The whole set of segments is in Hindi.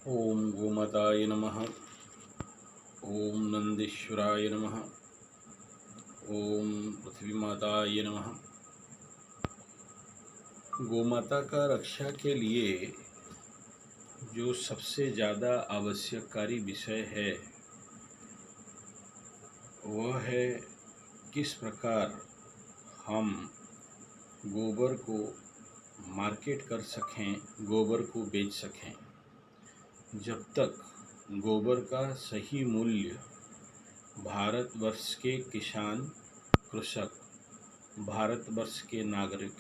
ओम गोमाताय नमः। ओम नंदीश्वराय नमः। ओम पृथ्वी माताय नमः। गोमाता का रक्षा के लिए जो सबसे ज़्यादा आवश्यककारी विषय है वह है किस प्रकार हम गोबर को मार्केट कर सकें, गोबर को बेच सकें। जब तक गोबर का सही मूल्य भारतवर्ष के किसान, कृषक, भारतवर्ष के नागरिक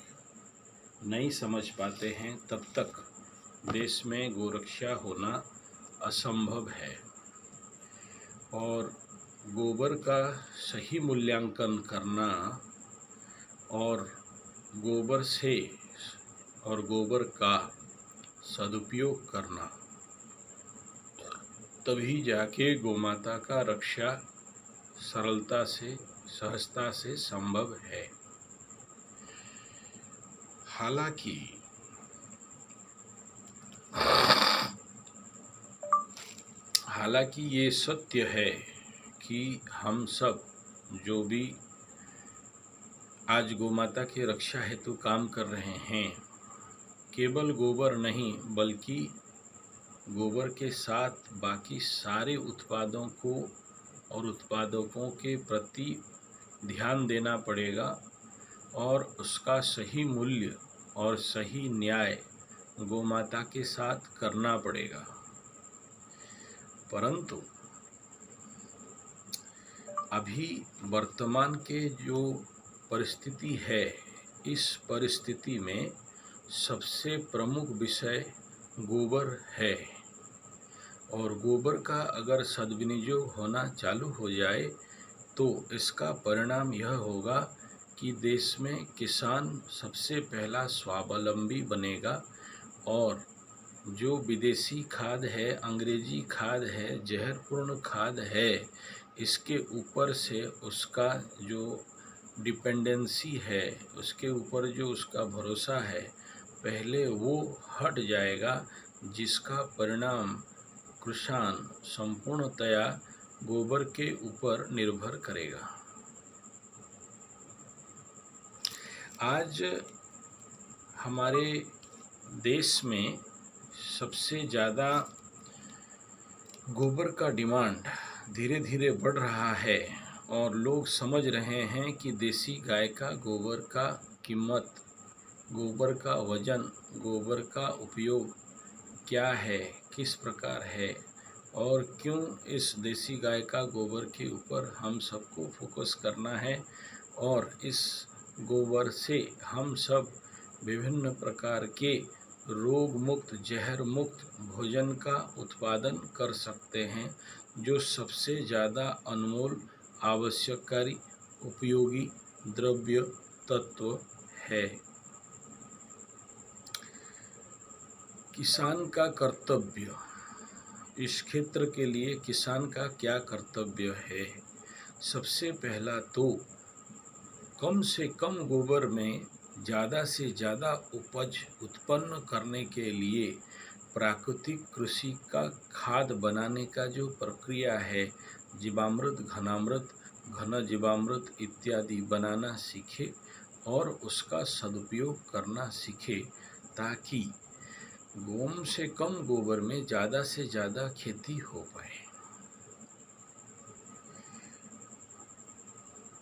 नहीं समझ पाते हैं, तब तक देश में गोरक्षा होना असंभव है। और गोबर का सही मूल्यांकन करना और गोबर से और गोबर का सदुपयोग करना, तभी जाके गोमाता का रक्षा सरलता से, सहजता से संभव है। हालांकि ये सत्य है कि हम सब जो भी आज गोमाता की रक्षा हेतु काम कर रहे हैं, केवल गोबर नहीं बल्कि गोबर के साथ बाकी सारे उत्पादों को और उत्पादकों के प्रति ध्यान देना पड़ेगा और उसका सही मूल्य और सही न्याय गोमाता के साथ करना पड़ेगा। परंतु अभी वर्तमान के जो परिस्थिति है, इस परिस्थिति में सबसे प्रमुख विषय गोबर है। और गोबर का अगर सद्विनियोग होना चालू हो जाए तो इसका परिणाम यह होगा कि देश में किसान सबसे पहला स्वावलंबी बनेगा और जो विदेशी खाद है, अंग्रेजी खाद है, जहरपूर्ण खाद है, इसके ऊपर से उसका जो डिपेंडेंसी है, उसके ऊपर जो उसका भरोसा है, पहले वो हट जाएगा, जिसका परिणाम किसान संपूर्णतया गोबर के ऊपर निर्भर करेगा। आज हमारे देश में सबसे ज़्यादा गोबर का डिमांड धीरे धीरे बढ़ रहा है और लोग समझ रहे हैं कि देसी गाय का गोबर का कीमत, गोबर का वजन, गोबर का उपयोग क्या है, किस प्रकार है और क्यों इस देसी गाय का गोबर के ऊपर हम सबको फोकस करना है। और इस गोबर से हम सब विभिन्न प्रकार के रोग मुक्त, जहर मुक्त भोजन का उत्पादन कर सकते हैं, जो सबसे ज़्यादा अनमोल, आवश्यककारी, उपयोगी द्रव्य तत्व है। किसान का कर्तव्य, इस क्षेत्र के लिए किसान का क्या कर्तव्य है? सबसे पहला तो कम से कम गोबर में ज़्यादा से ज़्यादा उपज उत्पन्न करने के लिए प्राकृतिक कृषि का खाद बनाने का जो प्रक्रिया है, जीवामृत, घनामृत, घन जीवामृत इत्यादि बनाना सीखे और उसका सदुपयोग करना सीखे, ताकि कम से कम गोबर में ज़्यादा से ज़्यादा खेती हो पाए।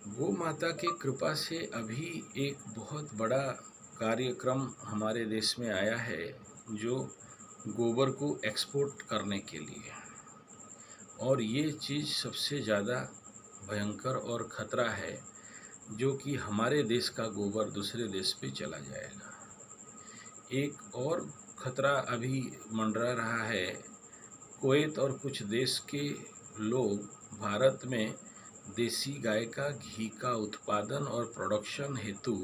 गौ माता की कृपा से अभी एक बहुत बड़ा कार्यक्रम हमारे देश में आया है, जो गोबर को एक्सपोर्ट करने के लिए, और ये चीज़ सबसे ज़्यादा भयंकर और ख़तरा है, जो कि हमारे देश का गोबर दूसरे देश पे चला जाएगा। एक और खतरा अभी मंडरा रहा है। कुवैत और कुछ देश के लोग भारत में देसी गाय का घी का उत्पादन और प्रोडक्शन हेतु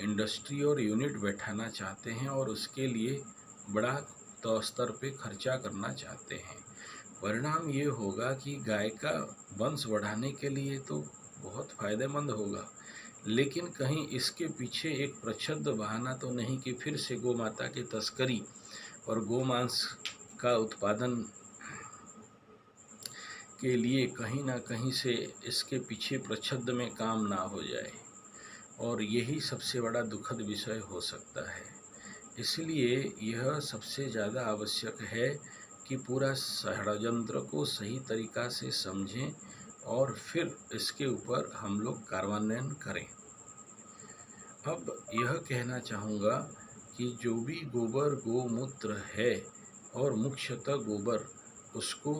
इंडस्ट्री और यूनिट बैठाना चाहते हैं और उसके लिए बड़ा स्तर पे खर्चा करना चाहते हैं। परिणाम ये होगा कि गाय का वंश बढ़ाने के लिए तो बहुत फ़ायदेमंद होगा, लेकिन कहीं इसके पीछे एक प्रच्छद बहाना तो नहीं कि फिर से गौ माता की तस्करी और गोमांस का उत्पादन के लिए कहीं ना कहीं से इसके पीछे प्रच्छद में काम ना हो जाए, और यही सबसे बड़ा दुखद विषय हो सकता है। इसलिए यह सबसे ज़्यादा आवश्यक है कि पूरा षड्यंत्र को सही तरीक़ा से समझें और फिर इसके ऊपर हम लोग कार्यान्वयन करें। अब यह कहना चाहूँगा कि जो भी गोबर गोमूत्र है, और मुख्यतः गोबर, उसको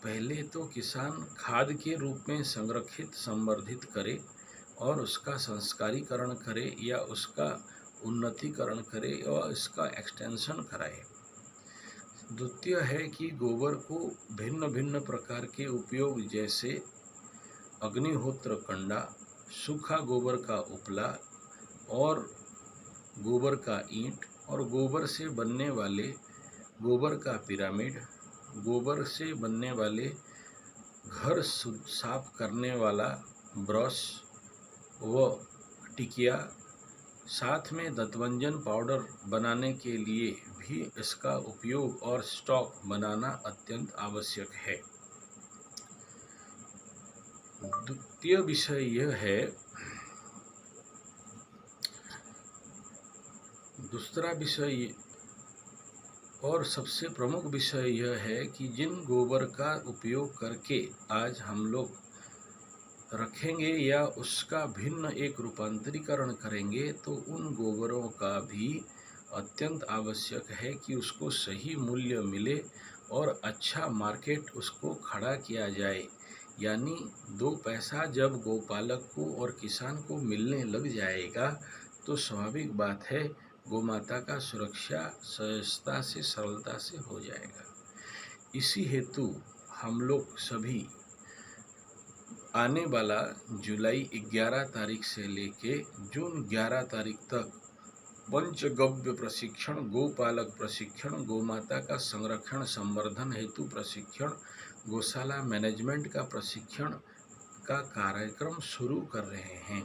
पहले तो किसान खाद के रूप में संरक्षित संवर्धित करे और उसका संस्कारीकरण करे या उसका उन्नतीकरण करे और इसका एक्सटेंशन कराए। द्वितीय है कि गोबर को भिन्न भिन्न प्रकार के उपयोग, जैसे अग्निहोत्र कंडा, सूखा गोबर का उपला और गोबर का ईंट, और गोबर से बनने वाले गोबर का पिरामिड, गोबर से बनने वाले घर साफ करने वाला ब्रश व टिकिया, साथ में दंतमंजन पाउडर बनाने के लिए भी इसका उपयोग और स्टॉक बनाना अत्यंत आवश्यक है। द्वितीय विषय यह है, दूसरा विषय और सबसे प्रमुख विषय यह है कि जिन गोबर का उपयोग करके आज हम लोग रखेंगे या उसका भिन्न एक रूपांतरीकरण करेंगे, तो उन गोबरों का भी अत्यंत आवश्यक है कि उसको सही मूल्य मिले और अच्छा मार्केट उसको खड़ा किया जाए। यानी 2 पैसा जब गोपालक को और किसान को मिलने लग जाएगा, तो स्वाभाविक बात है गोमाता का सुरक्षा सहजता से सरलता से हो जाएगा। इसी हेतु हम लोग सभी आने वाला जुलाई 11 तारीख से लेके जून 11 तारीख तक पंचगव्य प्रशिक्षण, गोपालक प्रशिक्षण, गोमाता का संरक्षण संवर्धन हेतु प्रशिक्षण, गौशाला मैनेजमेंट का प्रशिक्षण का कार्यक्रम शुरू कर रहे हैं।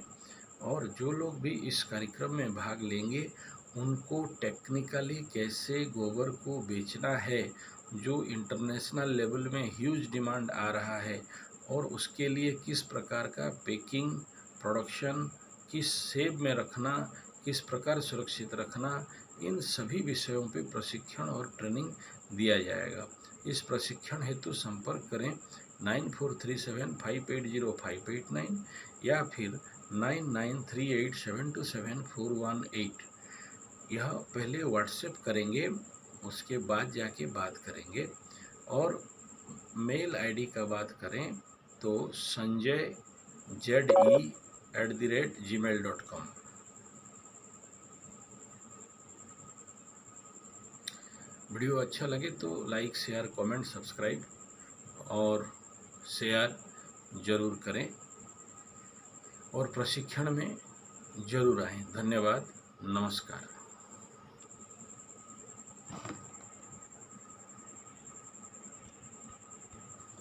और जो लोग भी इस कार्यक्रम में भाग लेंगे, उनको टेक्निकली कैसे गोबर को बेचना है, जो इंटरनेशनल लेवल में ह्यूज डिमांड आ रहा है, और उसके लिए किस प्रकार का पैकिंग, प्रोडक्शन, किस शेप में रखना, किस प्रकार सुरक्षित रखना, इन सभी विषयों पे प्रशिक्षण और ट्रेनिंग दिया जाएगा। इस प्रशिक्षण हेतु संपर्क करें 9437580589 या फिर 9938727418। यह पहले व्हाट्सएप करेंगे, उसके बाद जाके बात करेंगे। और मेल आईडी का बात करें तो sanjayze@gmail.com। वीडियो अच्छा लगे तो लाइक, शेयर, कमेंट, सब्सक्राइब और शेयर ज़रूर करें, और प्रशिक्षण में ज़रूर आएं। धन्यवाद, नमस्कार।